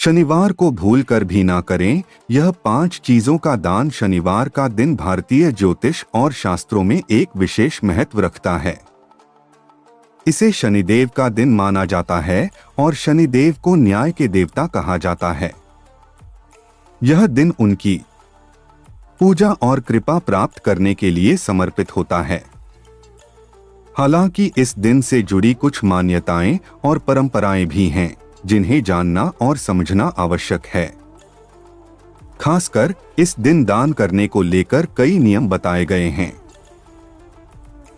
शनिवार को भूल कर भी ना करें। यह 5 चीजों का दान शनिवार का दिन भारतीय ज्योतिष और शास्त्रों में एक विशेष महत्व रखता है। इसे शनिदेव का दिन माना जाता है और शनिदेव को न्याय के देवता कहा जाता है। यह दिन उनकी पूजा और कृपा प्राप्त करने के लिए समर्पित होता है। हालांकि इस दिन से जुड़ी कुछ मान्यताएं और परंपराएं भी हैं, जिन्हें जानना और समझना आवश्यक है। खासकर इस दिन दान करने को लेकर कई नियम बताए गए हैं।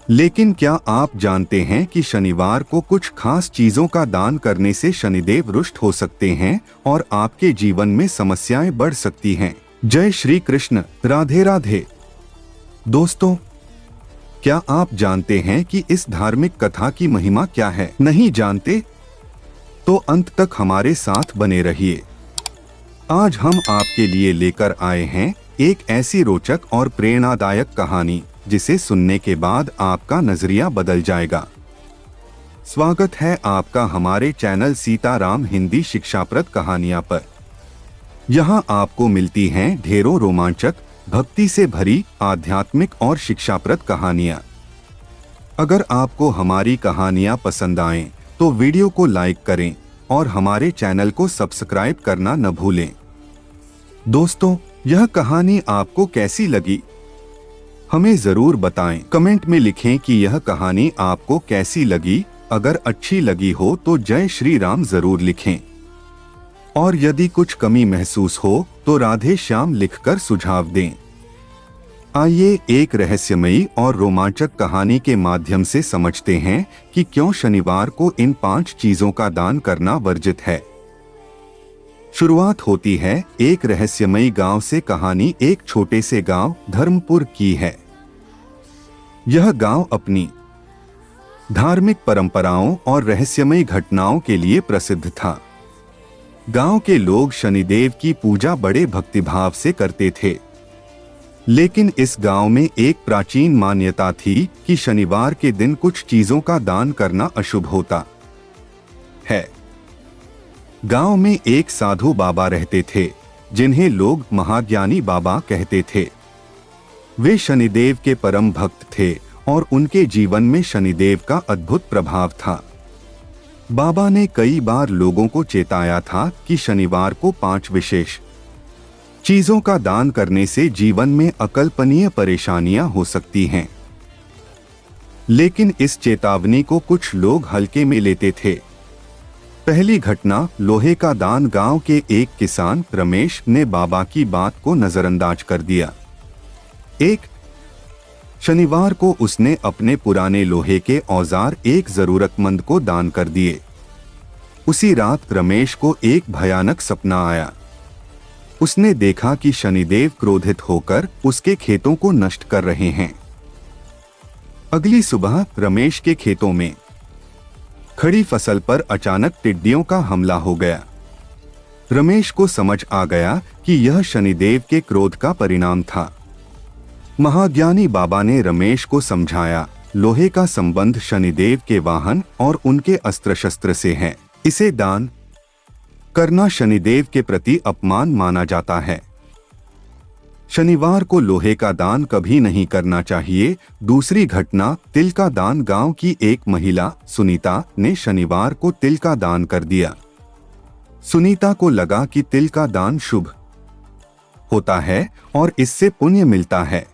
लेकिन क्या आप जानते हैं कि शनिवार को कुछ खास चीजों का दान करने से शनिदेव रुष्ट हो सकते हैं और आपके जीवन में समस्याएं बढ़ सकती हैं। जय श्री कृष्ण, राधे राधे। दोस्तों, क्या आप जानते हैं कि इस धार्मिक कथा की महिमा क्या है? नहीं जानते? तो अंत तक हमारे साथ बने रहिए। आज हम आपके लिए लेकर आए हैं एक ऐसी रोचक और प्रेरणादायक कहानी जिसे सुनने के बाद आपका नजरिया बदल जाएगा। स्वागत है आपका हमारे चैनल सीताराम हिंदी शिक्षाप्रद कहानियां पर। यहां आपको मिलती हैं ढेरों रोमांचक, भक्ति से भरी, आध्यात्मिक और शिक्षाप्रद कहानियां। अगर आपको हमारी कहानियां पसंद आएं, तो वीडियो को लाइक करें और हमारे चैनल को सब्सक्राइब करना न भूलें। दोस्तों, यह कहानी आपको कैसी लगी? हमें जरूर बताएं। कमेंट में लिखें कि यह कहानी आपको कैसी लगी। अगर अच्छी लगी हो तो जय श्री राम जरूर लिखें। और यदि कुछ कमी महसूस हो तो राधे श्याम लिखकर सुझाव दें। आइए एक रहस्यमयी और रोमांचक कहानी के माध्यम से समझते हैं कि क्यों शनिवार को इन 5 चीजों का दान करना वर्जित है। शुरुआत होती है एक रहस्यमयी गांव से। कहानी एक छोटे से गांव धर्मपुर की है। यह गांव अपनी धार्मिक परंपराओं और रहस्यमयी घटनाओं के लिए प्रसिद्ध था। गांव के लोग शनिदेव की पूजा बड़े भक्तिभाव से करते थे। लेकिन इस गांव में एक प्राचीन मान्यता थी कि शनिवार के दिन कुछ चीजों का दान करना अशुभ होता है। गांव में एक साधु बाबा रहते थे, जिन्हें लोग महाज्ञानी बाबा कहते थे। वे शनिदेव के परम भक्त थे और उनके जीवन में शनिदेव का अद्भुत प्रभाव था। बाबा ने कई बार लोगों को चेताया था कि शनिवार को 5 विशेष चीजों का दान करने से जीवन में अकल्पनीय परेशानियां हो सकती हैं। लेकिन इस चेतावनी को कुछ लोग हल्के में लेते थे। पहली घटना, लोहे का दान। गांव के एक किसान रमेश ने बाबा की बात को नजरअंदाज कर दिया। एक शनिवार को उसने अपने पुराने लोहे के औजार एक जरूरतमंद को दान कर दिए। उसी रात रमेश को एक भयानक सपना आया। उसने देखा कि शनिदेव क्रोधित होकर उसके खेतों को नष्ट कर रहे हैं। अगली सुबह रमेश के खेतों में खड़ी फसल पर अचानक टिड्डियों का हमला हो गया। रमेश को समझ आ गया कि यह शनिदेव के क्रोध का परिणाम था। महाज्ञानी बाबा ने रमेश को समझाया, लोहे का संबंध शनिदेव के वाहन और उनके अस्त्र शस्त्र से है। इसे दान करना शनिदेव के प्रति अपमान माना जाता है। शनिवार को लोहे का दान कभी नहीं करना चाहिए। दूसरी घटना, तिल का दान। गांव की एक महिला सुनीता ने शनिवार को तिल का दान कर दिया। सुनीता को लगा कि तिल का दान शुभ होता है और इससे पुण्य मिलता है।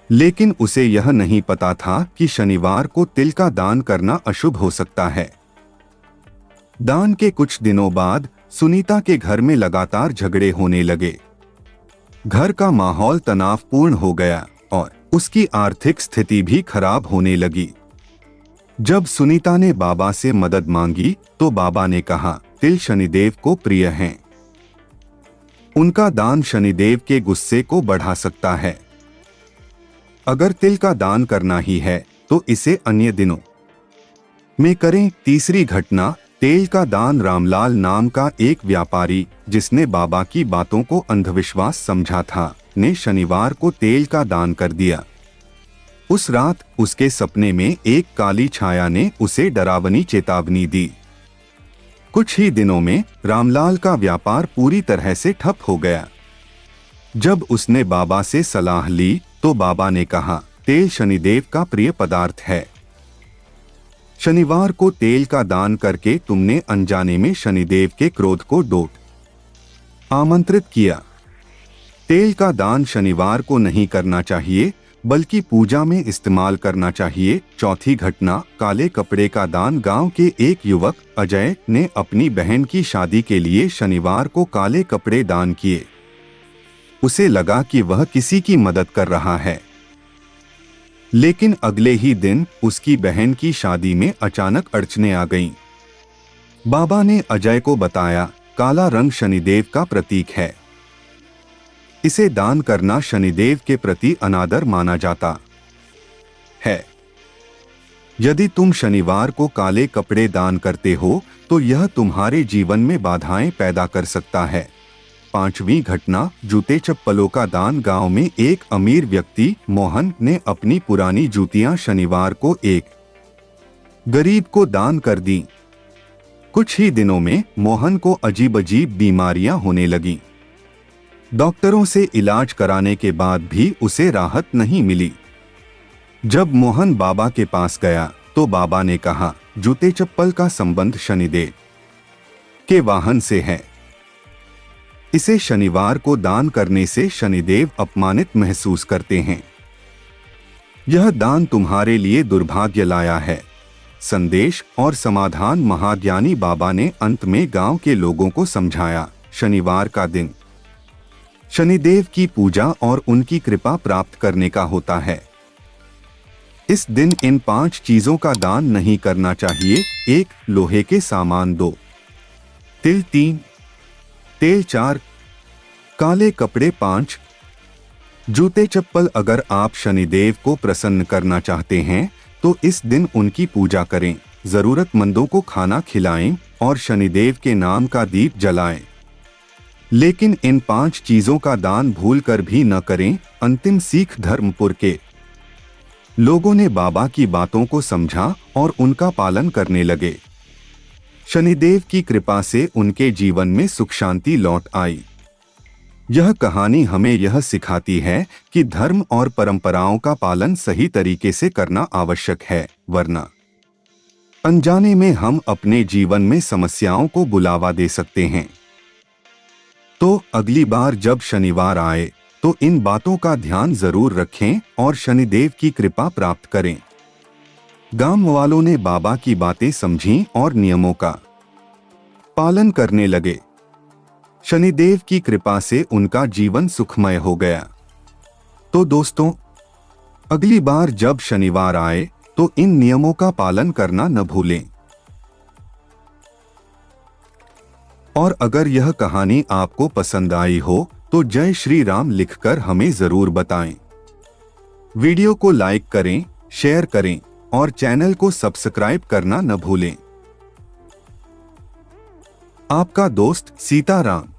लेकिन उसे यह नहीं पता था कि शनिवार को तिल का दान करना अशुभ हो सकता है। दान के कुछ दिनों बाद सुनीता के घर में लगातार झगड़े होने लगे। घर का माहौल तनावपूर्ण हो गया और उसकी आर्थिक स्थिति भी खराब होने लगी। जब सुनीता ने बाबा से मदद मांगी तो बाबा ने कहा, तिल शनिदेव को प्रिय हैं। उनका दान शनिदेव के गुस्से को बढ़ा सकता है। अगर तिल का दान करना ही है तो इसे अन्य दिनों में करें। तीसरी घटना, तेल का दान। रामलाल नाम का एक व्यापारी, जिसने बाबा की बातों को अंधविश्वास समझा था, ने शनिवार को तेल का दान कर दिया। उस रात उसके सपने में एक काली छाया ने उसे डरावनी चेतावनी दी। कुछ ही दिनों में रामलाल का व्यापार पूरी तरह से ठप हो गया। जब उसने बाबा से सलाह ली तो बाबा ने कहा, तेल शनिदेव का प्रिय पदार्थ है। शनिवार को तेल का दान करके तुमने अनजाने में शनिदेव के क्रोध को डोट आमंत्रित किया। तेल का दान शनिवार को नहीं करना चाहिए, बल्कि पूजा में इस्तेमाल करना चाहिए। चौथी घटना, काले कपड़े का दान। गांव के एक युवक अजय ने अपनी बहन की शादी के लिए शनिवार को काले कपड़े दान किए। उसे लगा कि वह किसी की मदद कर रहा है, लेकिन अगले ही दिन उसकी बहन की शादी में अचानक अड़चनें आ गईं। बाबा ने अजय को बताया, काला रंग शनिदेव का प्रतीक है। इसे दान करना शनिदेव के प्रति अनादर माना जाता है। यदि तुम शनिवार को काले कपड़े दान करते हो तो यह तुम्हारे जीवन में बाधाएं पैदा कर सकता है। पांचवी घटना, जूते चप्पलों का दान। गांव में एक अमीर व्यक्ति मोहन ने अपनी पुरानी जूतियां शनिवार को एक गरीब को दान कर दी। कुछ ही दिनों में मोहन को अजीब अजीब बीमारियां होने लगीं। डॉक्टरों से इलाज कराने के बाद भी उसे राहत नहीं मिली। जब मोहन बाबा के पास गया तो बाबा ने कहा, जूते चप्पल का संबंध शनिदेव के वाहन से है। इसे शनिवार को दान करने से शनिदेव अपमानित महसूस करते हैं। यह दान तुम्हारे लिए दुर्भाग्य लाया है। संदेश और समाधान। महाज्ञानी बाबा ने अंत में गांव के लोगों को समझाया, शनिवार का दिन शनिदेव की पूजा और उनकी कृपा प्राप्त करने का होता है। इस दिन इन 5 चीजों का दान नहीं करना चाहिए। 1. लोहे के सामान। 2. तिल। 3. तेल। 4. काले कपड़े। 5. जूते चप्पल। अगर आप शनिदेव को प्रसन्न करना चाहते हैं तो इस दिन उनकी पूजा करें, जरूरतमंदों को खाना खिलाएं और शनिदेव के नाम का दीप जलाएं। लेकिन इन 5 चीजों का दान भूलकर भी न करें। अंतिम सीख, धर्मपुर के लोगों ने बाबा की बातों को समझा और उनका पालन करने लगे। शनिदेव की कृपा से उनके जीवन में सुख शांति लौट आई। यह कहानी हमें यह सिखाती है कि धर्म और परंपराओं का पालन सही तरीके से करना आवश्यक है, वरना अनजाने में हम अपने जीवन में समस्याओं को बुलावा दे सकते हैं। तो अगली बार जब शनिवार आए तो इन बातों का ध्यान जरूर रखें और शनिदेव की कृपा प्राप्त करें। गांव वालों ने बाबा की बातें समझीं और नियमों का पालन करने लगे। शनिदेव की कृपा से उनका जीवन सुखमय हो गया। तो दोस्तों, अगली बार जब शनिवार आए तो इन नियमों का पालन करना न भूलें। और अगर यह कहानी आपको पसंद आई हो तो जय श्री राम लिखकर हमें जरूर बताएं। वीडियो को लाइक करें, शेयर करें और चैनल को सब्सक्राइब करना न भूलें। आपका दोस्त सीताराम।